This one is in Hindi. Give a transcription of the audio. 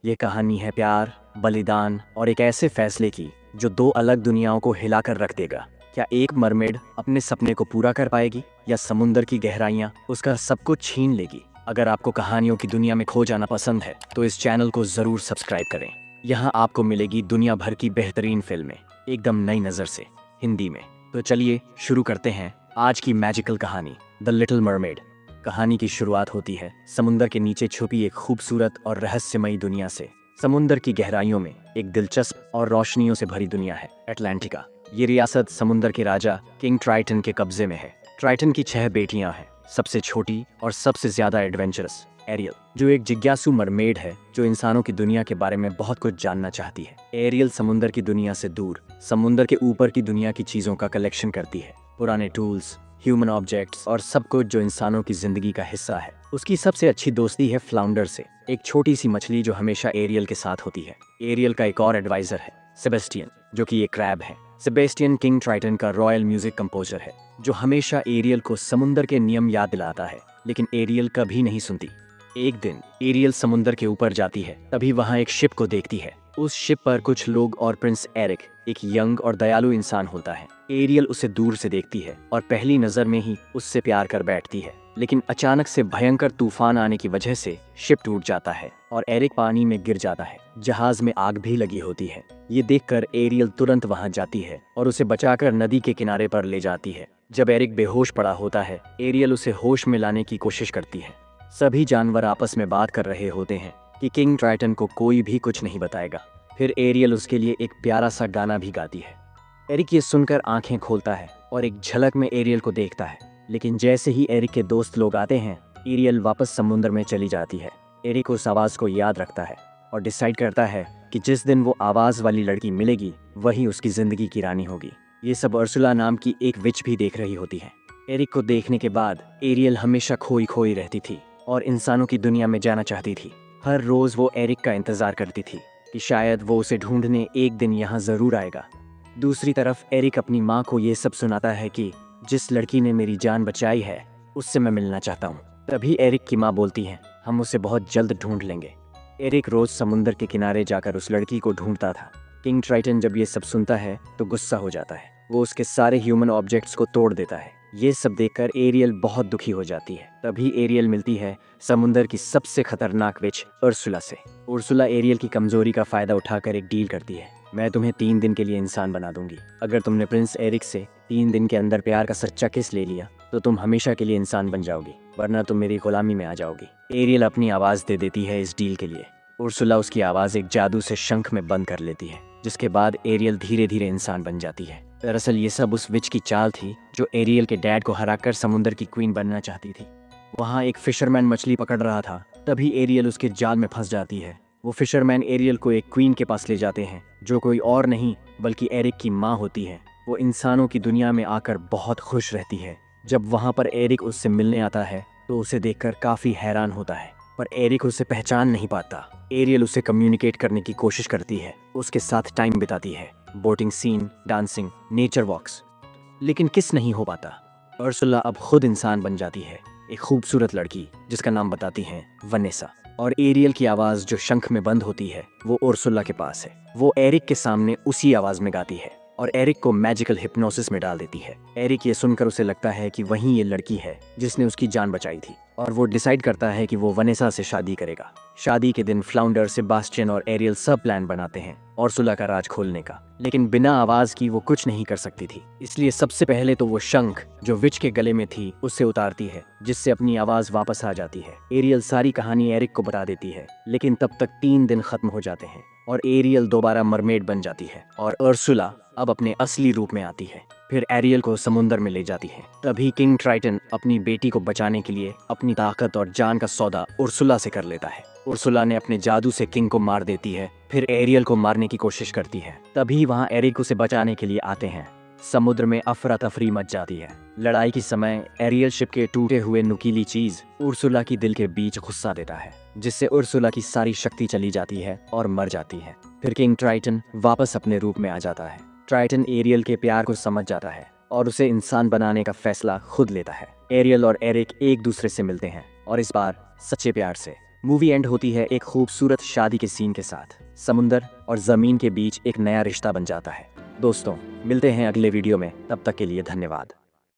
ये कहानी है प्यार, बलिदान और एक ऐसे फैसले की जो दो अलग दुनियाओं को हिलाकर रख देगा। क्या एक मरमेड अपने सपने को पूरा कर पाएगी या समुंदर की गहराइयां उसका सब कुछ छीन लेगी? अगर आपको कहानियों की दुनिया में खो जाना पसंद है तो इस चैनल को जरूर सब्सक्राइब करें। यहाँ आपको मिलेगी दुनिया भर की बेहतरीन फिल्में एकदम नई नज़र से, हिंदी में। तो चलिए शुरू करते हैं आज की मैजिकल कहानी, द लिटिल मरमेड। कहानी की शुरुआत होती है समुंदर के नीचे छुपी एक खूबसूरत और रहस्यमयी दुनिया से। समुंदर की गहराइयों में एक दिलचस्प और रोशनियों से भरी दुनिया है, अटलांटिका। ये रियासत समुंदर के राजा किंग ट्राइटन के कब्जे में है। ट्राइटन की 6 बेटियां हैं, सबसे छोटी और सबसे ज्यादा एडवेंचरस एरियल, जो एक जिज्ञासु मरमेड है जो इंसानों की दुनिया के बारे में बहुत कुछ जानना चाहती है। एरियल समुंदर की दुनिया से दूर समुंदर के ऊपर की दुनिया की चीजों का कलेक्शन करती है, पुराने टूल्स, ह्यूमन ऑब्जेक्ट्स और सब कुछ जो इंसानों की जिंदगी का हिस्सा है। उसकी सबसे अच्छी दोस्ती है फ्लाउंडर से, एक छोटी सी मछली जो हमेशा एरियल के साथ होती है। एरियल का एक और एडवाइजर है सेबेस्टियन, जो कि एक क्रैब है। सेबेस्टियन किंग ट्राइटन का रॉयल म्यूजिक कंपोजर है जो हमेशा एरियल को समुंदर के नियम याद दिलाता है, लेकिन एरियल कभी नहीं सुनती। एक दिन एरियल समुंदर के ऊपर जाती है, तभी वहाँ एक शिप को देखती है। उस शिप पर कुछ लोग और प्रिंस एरिक, एक यंग और दयालु इंसान होता है। एरियल उसे दूर से देखती है और पहली नजर में ही उससे प्यार कर बैठती है, लेकिन अचानक से भयंकर तूफान आने की वजह से शिप टूट जाता है और एरिक पानी में गिर जाता है। जहाज में आग भी लगी होती है। ये देखकर एरियल तुरंत वहां जाती है और उसे बचाकर नदी के किनारे पर ले जाती है। जब एरिक बेहोश पड़ा होता है, एरियल उसे होश में लाने की कोशिश करती है। सभी जानवर आपस में बात कर रहे होते हैं कि किंग ट्राइटन को कोई भी कुछ नहीं बताएगा। फिर एरियल उसके लिए एक प्यारा सा गाना भी गाती है। एरिक ये सुनकर आंखें खोलता है और एक झलक में एरियल को देखता है, लेकिन जैसे ही एरिक के दोस्त लोग आते हैं, एरियल वापस समुद्र में चली जाती है। एरिक उस आवाज़ को याद रखता है और डिसाइड करता है कि जिस दिन वो आवाज़ वाली लड़की मिलेगी वही उसकी ज़िंदगी की रानी होगी। ये सब उर्सुला नाम की एक विच भी देख रही होती है। एरिक को देखने के बाद एरियल हमेशा खोई खोई रहती थी और इंसानों की दुनिया में जाना चाहती थी। हर रोज़ वो एरिक का इंतज़ार करती थी कि शायद वो उसे ढूंढने एक दिन यहाँ ज़रूर आएगा। दूसरी तरफ एरिक अपनी माँ को ये सब सुनाता है कि जिस लड़की ने मेरी जान बचाई है उससे मैं मिलना चाहता हूँ। तभी एरिक की माँ बोलती है, हम उसे बहुत जल्द ढूंढ लेंगे। एरिक रोज समुंदर के किनारे जाकर उस लड़की को ढूंढता था। किंग ट्राइटन जब ये सब सुनता है तो गुस्सा हो जाता है। वो उसके सारे ह्यूमन ऑब्जेक्ट्स को तोड़ देता है। ये सब देखकर एरियल बहुत दुखी हो जाती है। तभी एरियल मिलती है समुंदर की सबसे खतरनाक विच उर्सुला से। उर्सुला एरियल की कमजोरी का फायदा उठाकर एक डील करती है, मैं तुम्हें 3 दिन के लिए इंसान बना दूंगी। अगर तुमने प्रिंस एरिक से 3 दिन के अंदर प्यार का सच्चा किस ले लिया तो तुम हमेशा के लिए इंसान बन जाओगी, वरना तुम मेरी गुलामी में आ जाओगी। एरियल अपनी आवाज़ दे देती है इस डील के लिए। उर्सुला उसकी आवाज़ एक जादू से शंख में बंद कर लेती है, जिसके बाद एरियल धीरे धीरे इंसान बन जाती है। दरअसल ये सब उस विच की चाल थी जो एरियल के डैड को हराकर समुंदर की क्वीन बनना चाहती थी। वहाँ एक फिशरमैन मछली पकड़ रहा था, तभी एरियल उसके जाल में फंस जाती है। वो फिशरमैन एरियल को एक क्वीन के पास ले जाते हैं जो कोई और नहीं बल्कि एरिक की माँ होती है। वो इंसानों की दुनिया में आकर बहुत खुश रहती है। जब वहाँ पर एरिक उससे मिलने आता है तो उसे देखकर काफ़ी हैरान होता है, पर एरिक उसे पहचान नहीं पाता। एरियल उसे कम्युनिकेट करने की कोशिश करती है, उसके साथ टाइम बिताती है, boating scene, dancing, nature walks, लेकिन किस नहीं हो पाता। उर्सुला अब खुद इंसान बन जाती है, एक खूबसूरत लड़की जिसका नाम बताती हैं वनेसा। और एरियल की आवाज़ जो शंख में बंद होती है वो उर्सुला के पास है। वो एरिक के सामने उसी आवाज़ में गाती है और एरिक को मैजिकल हिप्नोसिस में डाल देती है। एरिक ये सुनकर उसे लगता है कि वही ये लड़की है जिसने उसकी जान बचाई थी और वो डिसाइड करता है कि वो वनेसा से शादी करेगा। शादी के दिन फ्लाउंडर, सेबास्टियन और एरियल सब प्लान बनाते हैं उर्सुला का राज खोलने का, लेकिन बिना आवाज़ की वो कुछ नहीं कर सकती थी। इसलिए सबसे पहले तो वो शंख जो विच के गले में थी उससे उतारती है, जिससे अपनी आवाज़ वापस आ जाती है। एरियल सारी कहानी एरिक को बता देती है, लेकिन तब तक 3 दिन खत्म हो जाते हैं और एरियल दोबारा मरमेड बन जाती है और उर्सुला अब अपने असली रूप में आती है। फिर एरियल को समुंदर में ले जाती है। तभी किंग ट्राइटन अपनी बेटी को बचाने के लिए अपनी ताकत और जान का सौदा उर्सुला से कर लेता है। उर्सुला ने अपने जादू से किंग को मार देती है, फिर एरियल को मारने की कोशिश करती है। तभी वहाँ एरिक उसे बचाने के लिए आते हैं। समुद्र में अफरा तफरी मच जाती है। लड़ाई के समय एरियल शिप के टूटे हुए नुकीली चीज उर्सुला की दिल के बीच गुस्सा देता है, जिससे उर्सुला की सारी शक्ति चली जाती है और मर जाती है। फिर किंग ट्राइटन वापस अपने रूप में आ जाता है। ट्राइटन एरियल के प्यार को समझ जाता है और उसे इंसान बनाने का फैसला खुद लेता है। एरियल और एरिक एक दूसरे से मिलते हैं और इस बार सच्चे प्यार से। मूवी एंड होती है एक खूबसूरत शादी के सीन के साथ। समुंदर और जमीन के बीच एक नया रिश्ता बन जाता है। दोस्तों, मिलते हैं अगले वीडियो में, तब तक के लिए धन्यवाद।